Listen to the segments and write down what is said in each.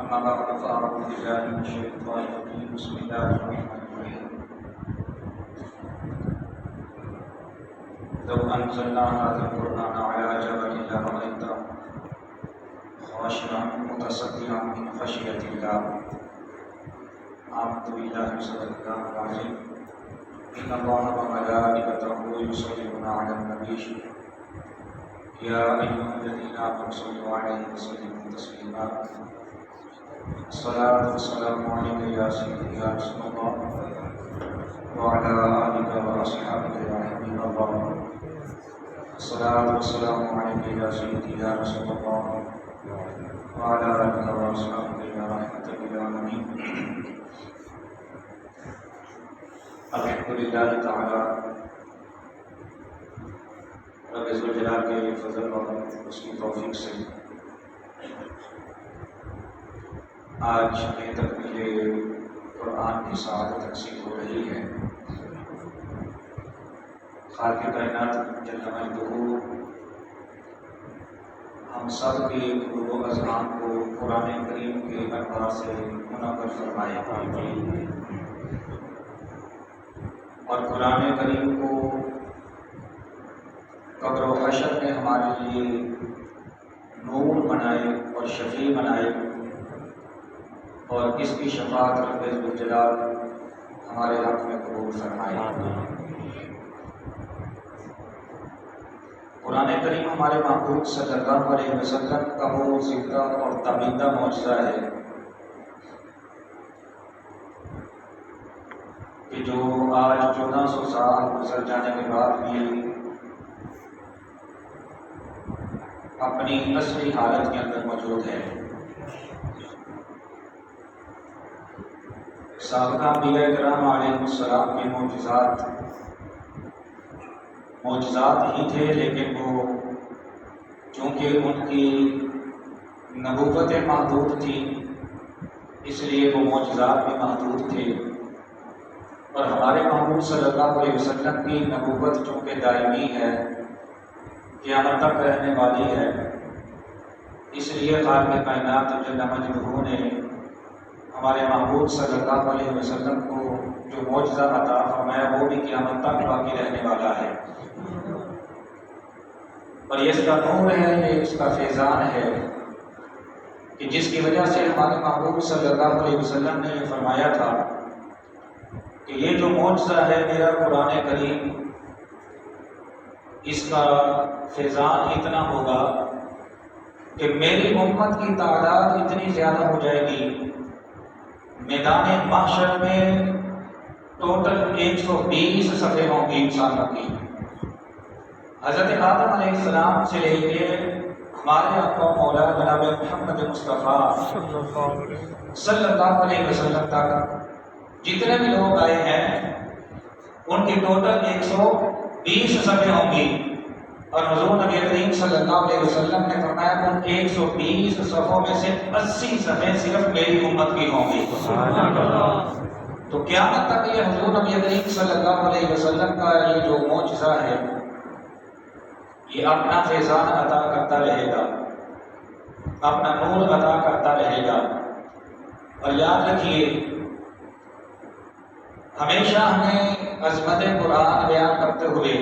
أما بعد فأعوذ بالله من الشيطان الرجيم بسم الله الرحمن الرحيم لو أنزلنا هذا القرآن على جبل لرأيته خاشعا متصدعا من خشية الله آمنت بالله صدق الله العظيم إن الله وملائكته يصلون على النبي يا أيها الذين آمنوا صلوا عليه وسلموا تسليما الصلاة والسلام عليك يا سيدي يا رسول الله وعلى آلك وأصحابك يا حبيب الله الصلاة والسلام عليك يا سيدي يا رسول الله وعلى آلك وأصحابك يا رحمة للعالمين الحمد لله تعالی رب ذوالجلال کے فضل اور اس کی توفیق سے آج ہمیں تکمیل قرآن کی سعادت تقسیم ہو رہی ہے۔ خالق کائنات جل مجدہ ہم سب کے قلوب و اذہان کو قرآن کریم کے انوار سے منور فرمائے اور قرآن کریم کو قبر و حشر میں ہمارے لیے نور بنائے اور شفیع بنائے اور اس کی شفاعت رب ذوالجلال ہمارے حق میں قبول فرمائے۔ قرآن کریم ہمارے محبوب صلی اللہ علیہ وسلم کا وہ زندہ اور تابندہ معجزہ ہے کہ جو آج 1400 سال گزر جانے کے بعد بھی اپنی اصلی حالت کے اندر موجود ہے۔ سابقہ انبیاء کرام علیہ السلام کے معجزات ہی تھے، لیکن وہ چونکہ ان کی نبوت محدود تھی اس لیے وہ معجزات بھی محدود تھے، اور ہمارے محبوب صلی اللہ علیہ وسلم کی نبوت چونکہ دائمی ہے، قیامت تک رہنے والی ہے، اس لیے خالق کائنات جل مجدہ نے ہمارے محبوب صلی اللہ علیہ وسلم کو جو معجزہ عطا فرمایا وہ بھی قیامت تک باقی رہنے والا ہے، اور یہ اس کا نور ہے، یہ اس کا فیضان ہے کہ جس کی وجہ سے ہمارے محبوب صلی اللہ علیہ وسلم نے یہ فرمایا تھا کہ یہ جو معجزہ ہے میرا قرآن کریم، اس کا فیضان اتنا ہوگا کہ میری امت کی تعداد اتنی زیادہ ہو جائے گی، میدان محشر میں ٹوٹل 120 صفحے ہوں گی انسانوں کی۔ حضرت آدم علیہ السلام سے لے کے ہمارے آقا مولا جناب محمد مصطفیٰ صلی اللہ علیہ وسلم تک جتنے بھی لوگ آئے ہیں ان کی ٹوٹل 120 صفحے ہوں گی، اور حضور نبی کریم صلی اللہ علیہ وسلم نے فرمایا ان 120 صفحوں میں سے 80 صفحے صرف میری امت کی ہوں گی۔ تو قیامت تک یہ حضور نبی کریم صلی اللہ علیہ وسلم کا یہ جو معجزہ ہے یہ اپنا فیضان عطا کرتا رہے گا، اپنا نور عطا کرتا رہے گا، اور یاد رکھیے ہمیشہ ہمیں عظمت قرآن بیان کرتے ہوئے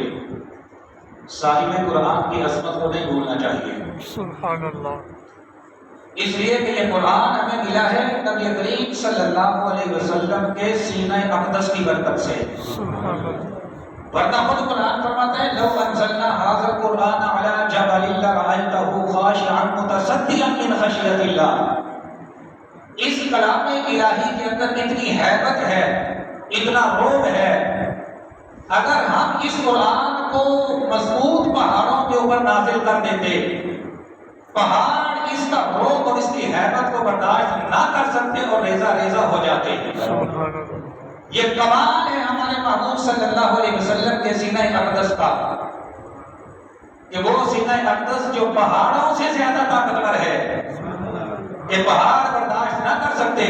صاحب قرآن کی عظمت کو نہیں بھولنا چاہیے۔ سبحان اللہ۔ اس لیے کہ یہ قرآن ہمیں ملا ہے نبی کریم صلی اللہ علیہ وسلم کے سینہ اقدس کی برکت سے، سبحان اللہ۔ ورنہ خود قرآن فرماتا ہے لو انزلنا هذا القرآن على جبل لرأيته خاشعا متصدعا من خشية الله۔ اس کلام الہی کے اندر اتنی ہیبت ہے، اتنا رعب ہے، اگر ہم اس قرآن کو مضبوط پہاڑوں کے اوپر نازل کر دیتے، پہاڑ اس کا رعب اور اس کی ہیبت کو برداشت نہ کر سکتے اور ریزہ ریزہ ہو جاتے۔ یہ کمال ہے ہمارے محبوب صلی اللہ علیہ وسلم کے سینہ اقدس کا کہ وہ سینہ اقدس جو پہاڑوں سے زیادہ طاقتور ہے، کہ پہاڑ برداشت نہ کر سکتے،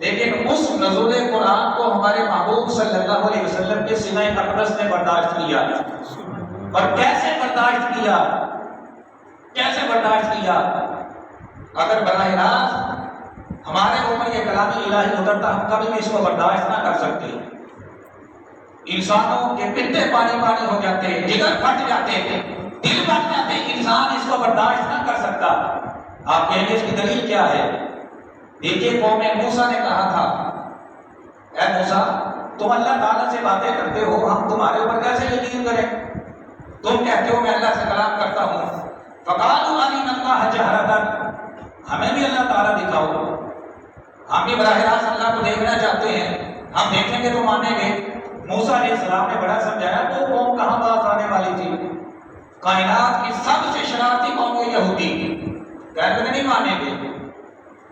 لیکن اس نزول قرآن کو ہمارے محبوب صلی اللہ علیہ وسلم کے سینہ اقدس نے برداشت کیا۔ اور کیسے برداشت کیا؟ کیسے برداشت کیا؟ اگر براہ راست ہمارے اوپر یہ کلام الہی اترتا، ہم کبھی بھی اس کو برداشت نہ کر سکتے۔ انسانوں کے پتے پانی پانی ہو جاتے، جگر پھٹ جاتے، دل بن جاتے، انسان اس کو برداشت نہ کر سکتا۔ آپ کہیں گے اس کی دلیل کیا ہے؟ دیکھیے قوم موسیٰ نے کہا تھا، اے موسیٰ تم اللہ تعالیٰ سے باتیں کرتے ہو، ہم تمہارے اوپر کیسے یقین کریں؟ تم کہتے ہو میں اللہ سے کلام کرتا ہوں۔ فقالوا ارنا اللہ جہرۃ، ہمیں بھی اللہ تعالیٰ دکھاؤ، ہم بھی براہ راست اللہ کو دیکھنا چاہتے ہیں، ہم دیکھیں گے تو مانیں گے۔ موسیٰ علیہ السلام نے بڑا سمجھایا، وہ قوم کہاں باز آنے والی تھی؟ کائنات کی سب سے شرارتی قوم یہودی، کہتے نہیں مانیں گے،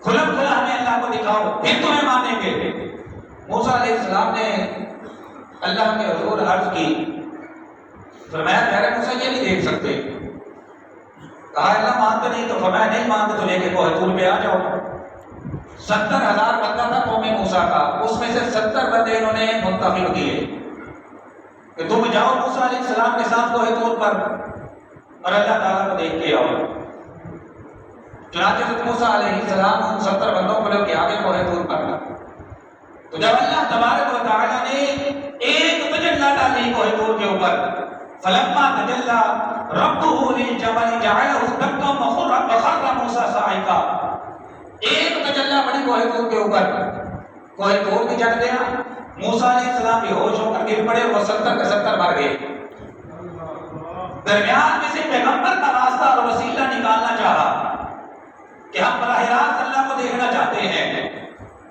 کھلم کھلا ہمیں اللہ کو دکھاؤ پھر تمہیں مانیں گے۔ موسیٰ علیہ السلام نے اللہ کے حضور عرض کی، فرمایا پیارے موسیٰ یہ نہیں دیکھ سکتے۔ کہا اللہ مانتے نہیں تو؟ فرمایا نہیں مانتے تو لے کے کوہ طور پہ آ جاؤ۔ 70,000 بندہ تھا قوم موسیٰ کا، اس میں سے 70 بندے انہوں نے منتخب کیے کہ تم جاؤ موسیٰ علیہ السلام کے ساتھ کوہ طور پر اور اللہ تعالیٰ کو دیکھ کے آؤ۔ چنانچہ موسیٰ علیہ السلام ان 70 بندوں کو لے کے آگے کوہ طور پر، تو جب اللہ تبارک و تعالیٰ نے ایک تجلی ڈالی کوہ طور کے اوپر، فلما تجلی ربہ للجبل جعلہ دکا وخر موسیٰ صاعقا، ایک تجلی بڑی کوہ طور کے اوپر، کوہ طور بھی جھک گیا، موسیٰ علیہ السلام بے ہوش ہو کر گر پڑے، وہ 70 کے 70 مر گئے۔ درمیان میں سے پیغمبر کا راستہ اور وسیلہ نکالنا چاہا کہ ہم براہ راست اللہ کو دیکھنا چاہتے ہیں۔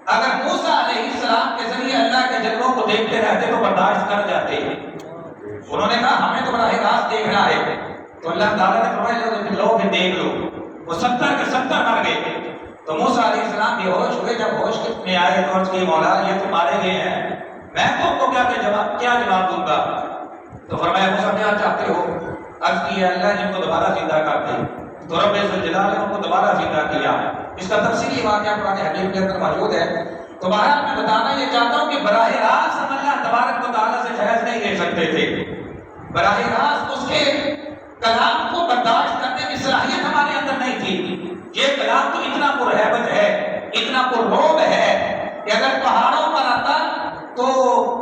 اگر موسیٰ علیہ السلام کے ذریعے اللہ کے جلووں کو دیکھتے رہتے تو برداشت کر جاتے۔ انہوں نے کہا ہمیں تو براہ راست دیکھنا ہے، تو اللہ تعالیٰ نے فرمایا لو پھر دیکھ لو، وہ 70 کے 70 مر گئے۔ تو موسیٰ علیہ السلام بے ہوش ہوئے، جب ہوش میں آئے تو عرض کی مولا یہ تو مارے گئے ہیں، میں تم کو کیا جواب دوں گا؟ تو فرمایا موسیٰ کیا چاہتے ہو؟ عرض کی اللہ جن کو دوبارہ زندہ کر دے، تو رب ذوالجلال نے ان کو دوبارہ زندہ کیا۔ اس کا تفصیلی واقعہ قرآن حکیم کے اندر موجود ہے۔ تو بہرحال میں بتانا یہ چاہتا ہوں کہ براہ راست ہم اللہ تبارک و تعالیٰ سے فیض نہیں لے سکتے تھے، براہ راست اس کے کلام کو برداشت کرنے کی صلاحیت ہمارے اندر نہیں تھی۔ یہ کلام تو اتنا پرہیبت ہے، اتنا پررعب ہے کہ اگر پہاڑوں پر آتا تو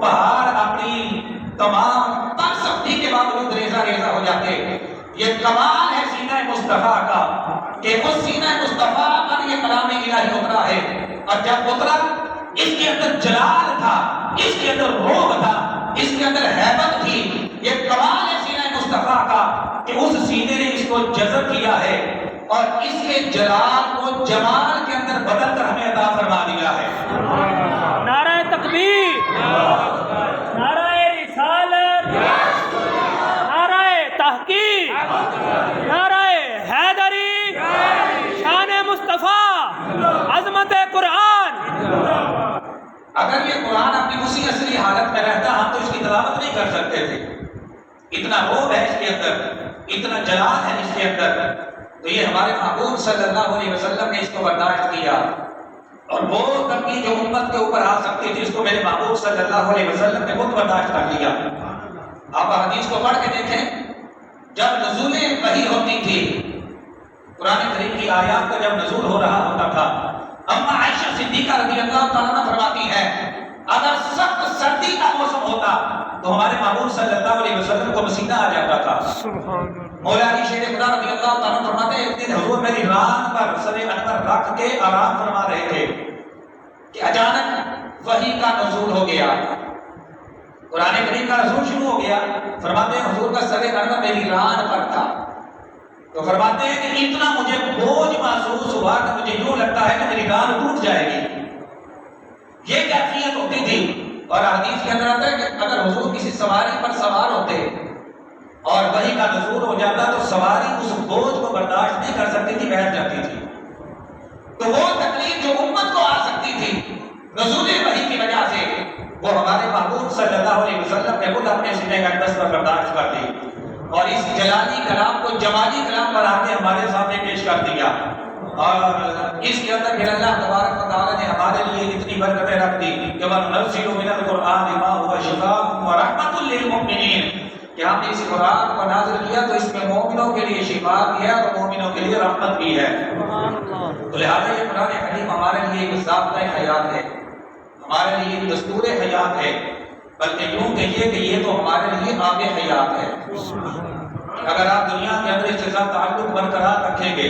پہاڑ اپنی تمام تر سختی کے باوجود ریزہ ریزہ ہو جاتے۔ یہ کمال ہے سینہ مصطفیٰ کا کہ اس سینہ مصطفیٰ پر یہ کلام الہی اترا ہے، اور جب اترا اس کے اندر جلال تھا، اس کے اندر رعب تھا، اس کے اندر ہیبت تھی۔ یہ کمال ہے سینہ مصطفیٰ کا کہ اس سینے نے اس کو جذب کیا ہے اور اس کے جلال کو جمال کے اندر بدل کر ہمیں عطا فرما دیا ہے۔ نعرہ تکبیر، نعرہ رسالت، نعرہ تحقیق، نعرہ حیدری، شان مصطفیٰ، عظمت قرآن۔ اگر یہ قرآن اپنی اسی اصلی حالت میں رہتا ہم تو اس کی تلاوت نہیں کر سکتے تھے۔ اتنا روب ہے اس کے اندر، اتنا جلال ہے اس کے اندر، تو یہ ہمارے محبوب صلی اللہ علیہ وسلم نے اس کو برداشت کیا، اور وہ تنقید جو امت کے اوپر آ سکتی تھی اس کو میرے محبوب صلی اللہ علیہ وسلم نے خود برداشت کر لیا۔ آپ حدیث کو پڑھ کے دیکھیں، جب نزول وحی ہوتی تھی، قرآن کریم کی آیات کا جب نزول ہو رہا ہوتا تھا، اما عائشہ صدیقہ رضی اللہ تعالیٰ عنہ فرماتی ہے اگر سخت سردی کا موسم ہوتا تو ہمارے محبوب صلی اللہ علیہ وسلم کو پسینہ آ جاتا تھا۔ مولا علی شیر خدا رضی اللہ تعالیٰ عنہ فرماتے ہیں ایک دن حضور میری ران پر سر انور رکھ کے آرام فرما رہے تھے کہ اچانک وحی کا نزول ہو گیا، قرآن کریم کا نزول شروع ہو گیا۔ فرماتے ہیں حضور کا سر انور میری ران پر تھا، تو فرماتے ہیں کہ اتنا مجھے بوجھ محسوس ہوا کہ مجھے یوں لگتا ہے کہ میری ران ٹوٹ جائے گی۔ یہ کیفیت ہوتی تھی، اور حدیث کے اندر آتا ہے کہ اگر حضور کسی سواری پر سوار ہوتے اور وحی کا نزول ہو جاتا تو سواری اس بوجھ کو برداشت نہیں کر سکتی تھی، بیٹھ جاتی تھی۔ تو وہ تکلیف جو امت کو آ سکتی تھی نزول وحی کی وجہ سے، وہ ہمارے محبوب صلی اللہ علیہ وسلم نے خود اپنے سینے اقدس پر برداشت کر دی، اور اس جلالی کلام کو جمالی کلام بنا کے ہمارے سامنے پیش کر دیا۔ اور اس کے اندر پھر اللہ تبارک و تعالیٰ نے ہمارے لیے اتنی برکتیں رکھ دی کہ وَنُنَزِّلُ مِنَ الْقُرْآنِ مَا هُوَ شِفَاءٌ وَرَحْمَةٌ لِّلْمُؤْمِنِينَ، کہ ہم نے اس قرآن کو نازل کیا تو اس میں مومنوں کے لیے شفا بھی ہے اور مومنوں کے لیے رحمت بھی ہے۔ تو لہٰذا یہ قرآن حکیم ہمارے لیے ایک ضابطۂ حیات ہے، ہمارے لیے ایک دستور حیات ہے، بلکہ یوں کہیے کہ یہ تو ہمارے لیے آب حیات ہے۔ اگر آپ دنیا کے اندر اس کے ساتھ تعلق برقرار رکھیں گے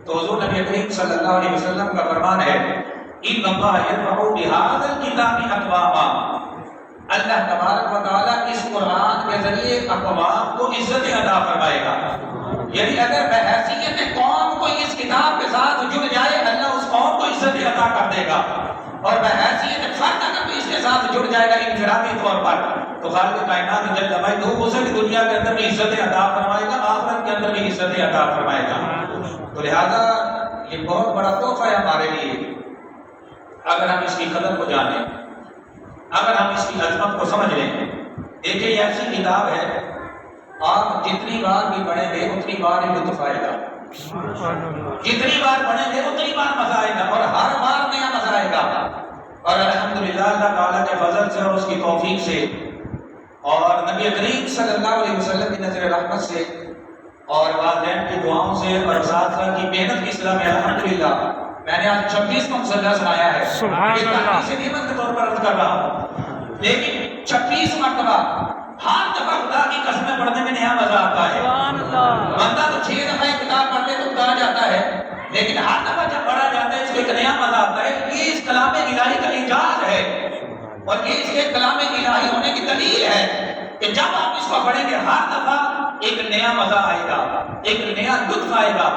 تو حضور نبی کریم صلی اللہ علیہ وسلم کا فرمان ہے ان اللہ یرفع بہذا الکتاب اقواما، اللہ تبارک و تعالیٰ اس قرآن کے ذریعے اقوام کو عزت عطا فرمائے گا۔ یعنی اگر بحیثیت قوم کو اس کتاب کے ساتھ جڑ جائے اللہ اس قوم کو عزت عطا کر دے گا، اور بحیثیت فرد اگر اس کے ساتھ جڑ جائے گا انفرادی طور پر تو خالق کائنات جل جلالہ اسے بھی دنیا کے اندر بھی عزت عطا فرمائے گا، آخرت کے اندر بھی عزت عطا فرمائے گا۔ تو لہذا یہ بہت بڑا تحفہ ہے ہمارے لیے، اگر ہم اس کی قدر کو جانیں، اگر ہم اس کی عظمت کو سمجھ لیں۔ دیکھیں یہ ایسی کتاب ہے آپ جتنی بار بھی پڑھیں گے اتنی بار ہی لطف آئے گا، جتنی بار پڑھیں گے اتنی بار مزہ آئے گا، اور ہر بار نیا مزہ آئے گا۔ اور الحمدللہ اللہ تعالیٰ کے فضل سے اور اس کی توفیق سے اور نبی کریم صلی اللہ علیہ وسلم کی نظر رحمت سے اور والدین کی دعاؤں سے اور اساتذہ کی محنت کی صلہ میں الحمدللہ میں نے آج 26 کو مسلح سنایا ہے۔ یہ تحقیق سے نعمت کے طور پر عرض کر رہا ہوں، لیکن 26 مرتبہ ہر دفعہ خدا کی قسمیں پڑھنے میں نیا مزہ آتا ہے۔ بندہ تو 6 دفعہ کتاب پڑھتے تو اتار جاتا ہے، لیکن ہر دفعہ جب پڑھا جاتا ہے اس کو ایک نیا مزہ آتا ہے۔ یہ اس کلام الہی کا اعجاز ہے، اور یہ اس کے کلام الہی ہونے کی دلیل ہے کہ جب آپ اس کو پڑھیں گے ہر دفعہ ایک نیا مزہ آئے گا، ایک نیا لطف آئے گا۔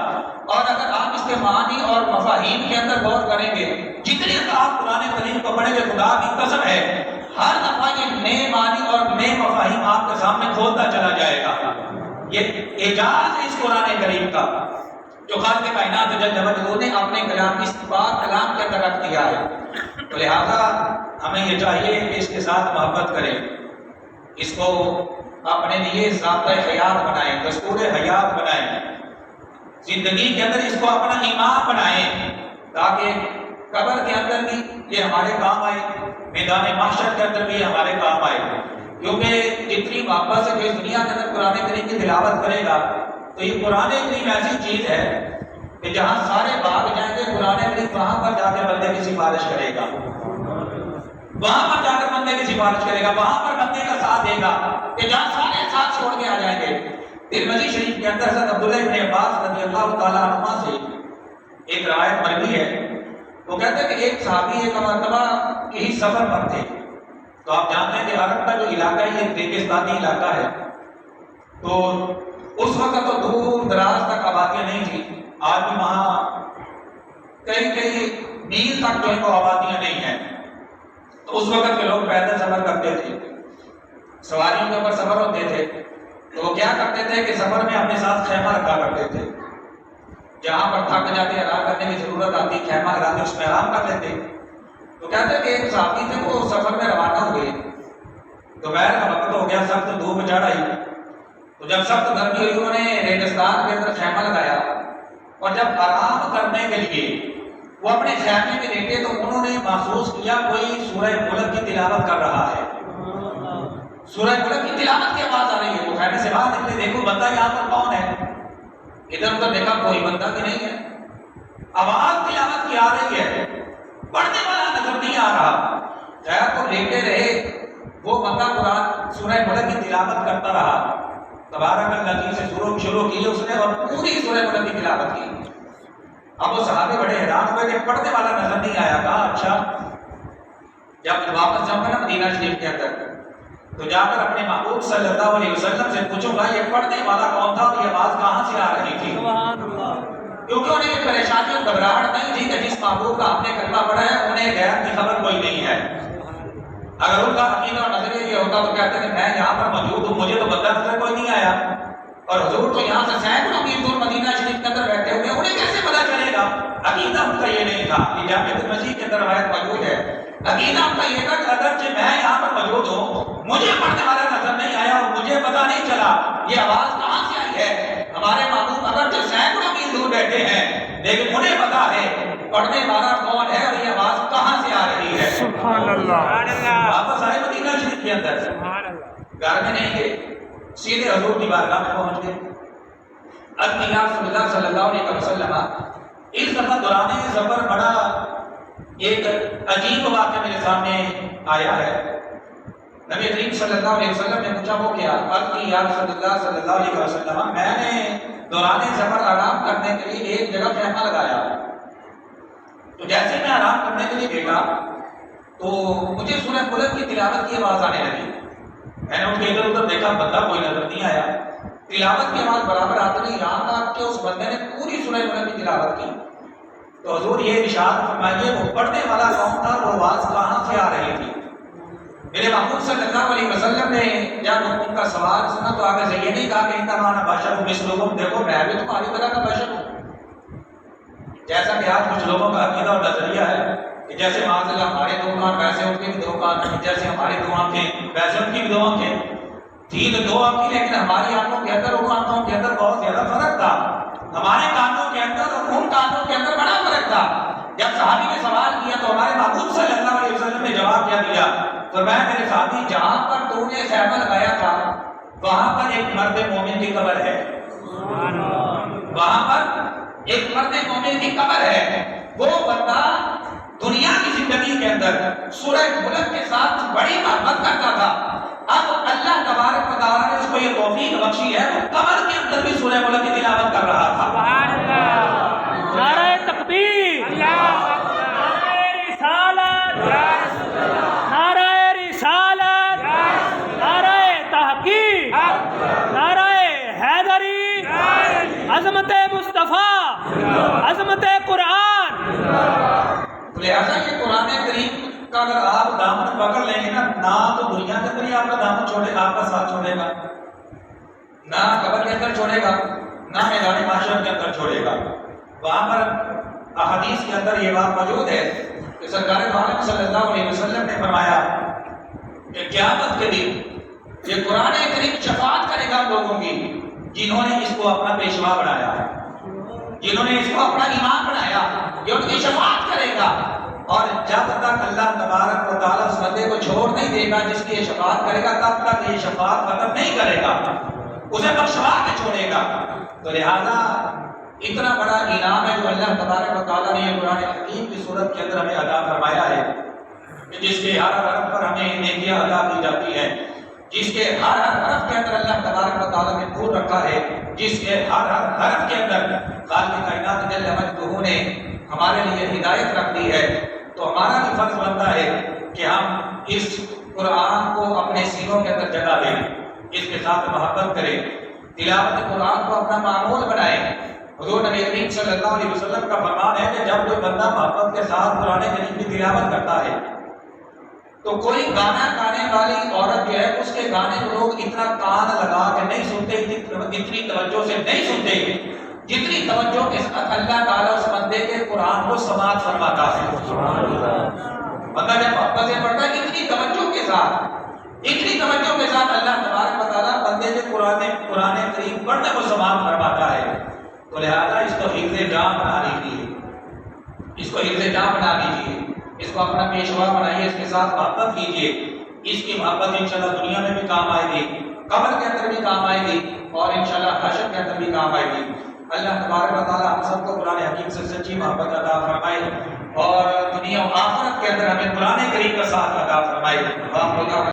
اور اگر آپ اس کے معنی اور مفاہیم کے اندر غور کریں گے، جتنے آپ قرآن کریم کو پڑھیں گے خدا کی قسم ہے ہر دفعہ یہ نئے معنی اور نئے مفاہیم آپ کے سامنے کھولتا چلا جائے گا۔ یہ اعجاز ہے اس قرآن کریم کا جو خالق کائنات جل جلالہ نے اپنے کلام اس پاک کلام کے اندر رکھ دیا ہے۔ تو لہذا ہمیں یہ چاہیے کہ اس کے ساتھ محبت کریں، اس کو اپنے لیے ضابطۂ حیات بنائیں، دستور حیات بنائیں، زندگی کے اندر اس کو اپنا ایمان بنائیں تاکہ قبر کے اندر بھی یہ ہمارے کام آئے، میدان محشر کے اندر بھی ہمارے کام آئے۔ کیونکہ جتنی محبت سے کوئی دنیا کے اندر قرآن کریم کی تلاوت کرے گا تو یہ قرآن کریم ایسی چیز ہے کہ جہاں سارے بھاگ جائیں گے قرآن کریم وہاں پر جا کے بندے کی سفارش کرے گا، وہاں پر جا کر بندے کی سفارش کرے گا، وہاں پر بندے کا ساتھ دے گا کہ جہاں سارے ساتھ چھوڑ کے آ جائیں گے۔ ترمذی شریف کے اندر حضرت عبداللہ ابن عباس رضی اللہ تعالیٰ عنہ سے ایک روایت مروی ہے، وہ کہتے ہیں کہ ایک صحابی ایک مرتبہ کسی سفر پر تھے، تو آپ جانتے ہیں کہ عرب کا جو علاقہ ہے یہ ریگستانی علاقہ ہے، تو اس وقت تو دور دراز تک آبادیاں نہیں تھی، آج بھی وہاں کئی میل تک جو ہے وہ آبادیاں نہیں ہیں۔ تو اس وقت کے لوگ پیدل سفر کرتے تھے، سواریوں کے اوپر سفر ہوتے تھے، تو وہ کیا کرتے تھے کہ سفر میں اپنے ساتھ خیمہ رکھا کرتے تھے، جہاں پر تھک جاتے آرام کرنے کی ضرورت آتی خیمہ لگاتے اس میں آرام کر لیتے۔ تو کہتے ہیں کہ ایک صحابی تھے وہ سفر میں روانہ ہوئے، دوپہر کا وقت ہو گیا، سخت دھوپ چڑھ آئی، تو جب سخت گرمی ہوئی انہوں نے ریگستان کے اندر خیمہ لگایا، اور جب آرام کرنے کے لیے وہ اپنے خیمے میں لیٹے تو انہوں نے محسوس کیا کوئی سورہ ملک کی تلاوت کر رہا ہے، سورہ ملک کی تلاوت کی آواز آ رہی ہے۔ وہ خیمے سے باہر نکلے، دیکھو بندہ یہاں پر کون ہے، ادھر ادھر دیکھا کوئی بندہ بھی نہیں ہے، آواز تلاوت کی آ رہی ہے، پڑھنے والا نظر نہیں آ رہا۔ خیر تو لیٹے رہے، وہ بندہ قرآن سورہ ملک کی تلاوت کرتا رہا، تبارک الذی سے شروع کی اس نے اور پوری سورہ ملک کی تلاوت کی۔ اب وہ صحابی بڑے حیران ہوئے کہ پڑھنے والا نظر نہیں آیا۔ کہا اچھا، جب واپس جاؤں گا نا مدینہ شریف کے اندر تو جا کر اپنے محبوب صلی اللہ علیہ وسلم سے پوچھوں گا یہ پڑھنے والا کون تھا اور یہ آواز کہاں سے آ رہی تھی، کیونکہ انہیں یہ پریشانی اور گھبراہٹ نہیں تھی کہ جس محبوب کا ہم نے کلمہ پڑھا ہے انہیں غیر کی خبر کوئی نہیں ہے۔ اگر ان کا عقیدہ اور نظریہ یہ ہوتا تو کہتے کہ میں یہاں پر موجود ہوں، مجھے تو بندہ نظر کوئی نہیں آیا، اور حضور تو یہاں سے سینکڑوں میل دور مدینہ شریف کے اندر بیٹھے ہوئے، انہیں کیسے پتا چلے گا؟ عقیدہ ان کا یہ نہیں تھا، یہ جامع ترمذی کے اندر روایت موجود ہے۔ عقیدہ ان کا یہ تھا کہ اگرچہ میں یہاں پر موجود ہوں، مجھے پڑھنے والا نظر نہیں آیا اور مجھے پتا نہیں چلا یہ آواز کہاں سے آئی ہے۔ ہمارے محبوب اگرچہ سینکڑوں میل دور بیٹھے ہیں لیکن انہیں پتا ہے پڑھنے والا کون ہے اور یہ آواز کہاں سے آ رہی ہے۔ سبحان اللہ۔ واپس آئے مدینہ شریف کے اندر، گھر میں نہیں گئے، سیدھے حضور کی بارگاہ میں پہنچ گئے۔ رسول اللہ صلی اللہ علیہ وسلم اس دفعہ دوران سفر بڑا ایک عجیب واقعہ میرے سامنے آیا ہے۔ نبی کریم صلی اللہ علیہ وسلم نے پوچھا وہ کیا؟ قال یا رسول اللہ صلی اللہ علیہ وسلم، میں نے دوران سفر آرام کرنے کے لیے ایک جگہ خیمہ لگایا، تو جیسے میں آرام کرنے کے لیے بیٹھا تو مجھے سورہ ملک کی تلاوت کی آواز آنے لگی۔ میں نے اٹھ کے ادھر ادھر دیکھا، بندہ کوئی نظر نہیں آیا، تلاوت کی آواز برابر آتی نہیں، یہاں تک کہ اس بندے نے پوری سورہ ملک کی تلاوت کی۔ تو حضور یہ ارشاد فرمائیے وہ پڑھنے والا کون تھا، وہ آواز کہاں سے آ رہی تھی؟ میرے محبوب صلی اللہ علیہ وسلم نے جب ان کا سوال سنا تو آگے سے یہ نہیں کہا کہ انما انا بشر مثلکم، دیکھو میں بھی تمہاری طرح کا بشر ہوں۔ جیسا کہ آج کچھ لوگوں کا عقیدہ اور نظریہ ہے کہ جیسے معاذ اللہ ہمارے دو کان ویسے ان کے بھی دو کان ہیں، جیسے ہماری دو آنکھیں ویسے ان کی بھی دو آنکھیں تھی، تو دو آنکھیں لیکن ہماری آنکھوں کے اندر ان آنکھوں کے اندر بہت زیادہ فرق تھا، ہمارے کانوں کے اندر اور ان کانوں کے اندر بڑا فرق تھا۔ جب صحابی نے سوال کیا تو ہمارے محبوب صلی اللہ علیہ وسلم نے جواب کیا دیا؟ فرمایا میرے ساتھی جہاں پر تو نے خیمہ لگایا تھا وہاں پر ایک مرد مومن کی قبر ہے، وہاں پر ایک مرد مومن کی قبر ہے۔ وہ بندہ دنیا کی زندگی کے اندر سورہ ملک کے ساتھ بڑی محبت کرتا تھا، اب اللہ تبارک و تعالیٰ نے اس کو یہ توفیق بخشی ہے وہ قبر کے اندر بھی سورہ ملک کی تلاوت کر رہا تھا۔ سبحان اللہ، نعرہ تکبیر، نعرہ رسالت، نعرہ رسالت، نعرہ تحقیق، نعرہ حیدری، عظمت مصطفیٰ، عظمت قرآن۔ لہٰذا یہ قرآن کریم کا اگر آپ دامن پکڑ لیں گے نہ تو دنیا کے اندر ہی آپ کا دامن چھوڑے گا، آپ کا ساتھ چھوڑے گا، نہ قبر کے اندر چھوڑے گا، نہ میدان محشر کے اندر چھوڑے گا۔ وہاں پر احادیث کے اندر یہ بات موجود ہے کہ سرکار عالم صلی اللہ علیہ وسلم نے فرمایا کہ قیامت کے دن یہ قرآن کریم شفاعت کرے گا لوگوں کی جنہوں نے اس کو اپنا پیشوا بنایا ہے، جنہوں نے اس کو اپنا امام بنایا، یہ ان کی شفاعت کرے گا۔ اور جب تک اللہ تبارک و تعالیٰ اس بندے کو چھوڑ نہیں دے گا جس کی یہ شفاعت کرے گا تب تک یہ شفاعت ختم نہیں کرے گا، اسے بخشوا کے چھوڑے گا۔ تو لہذا اتنا بڑا انعام ہے جو اللہ تبارک و تعالیٰ نے یہ قرآن حکیم کی صورت کے اندر ہمیں عطا فرمایا ہے کہ جس کے ہر حرف پر ہمیں نیکیاں عطا کی جاتی ہیں، جس کے ہر حرف کے اندر اللہ تبارک و تعالیٰ نے نور رکھا ہے، جس کے ہر حرف کے اندر خالق کائنات جل مجدہ نے ہمارے لیے ہدایت رکھ دی ہے۔ تو ہمارا بھی فرض بنتا ہے کہ ہم اس قرآن کو اپنے سینوں کے اندر جگہ دیں، اس کے ساتھ محبت کریں، تلاوت قرآن کو اپنا معمول بنائیں۔ حضور نبی کریم صلی اللہ علیہ وسلم کا فرمان ہے کہ جب کوئی بندہ محبت کے ساتھ قرآن کریم کی تلاوت کرتا ہے تو کوئی گانا گانے والی عورت جو ہے اس کے گانے کو لوگ اتنا کان لگا کے نہیں سنتے، اتنی توجہ سے نہیں سنتے جتنی توجہ کے ساتھ اللہ تعالیٰ اس بندے کے قرآن کو سماعت فرماتا ہے۔ بندہ جب محبت سے پڑھتا ہے اتنی توجہ کے ساتھ اللہ تبارک و تعالیٰ بندے کے قرآن کریم پڑھنے کو سماعت فرماتا ہے۔ تو لہذا اس کو حفظ جام بنا لیجیے، اس کو حفظ جام بنا لیجیے، اس کو اپنا پیشوا بنائیے، اس کے ساتھ محبت کیجیے۔ اس کی محبت انشاءاللہ دنیا میں بھی کام آئے گی، قبر کے اندر بھی کام آئے گی اور انشاءاللہ حشر کے اندر بھی کام آئے گی۔ اللہ تبارک و تعالیٰ ہم سب کو قرآن حکیم سے سچی محبت عطا فرمائے اور دنیا و آخرت کے اندر ہمیں قرآن کریم کا ساتھ عطا فرمائے۔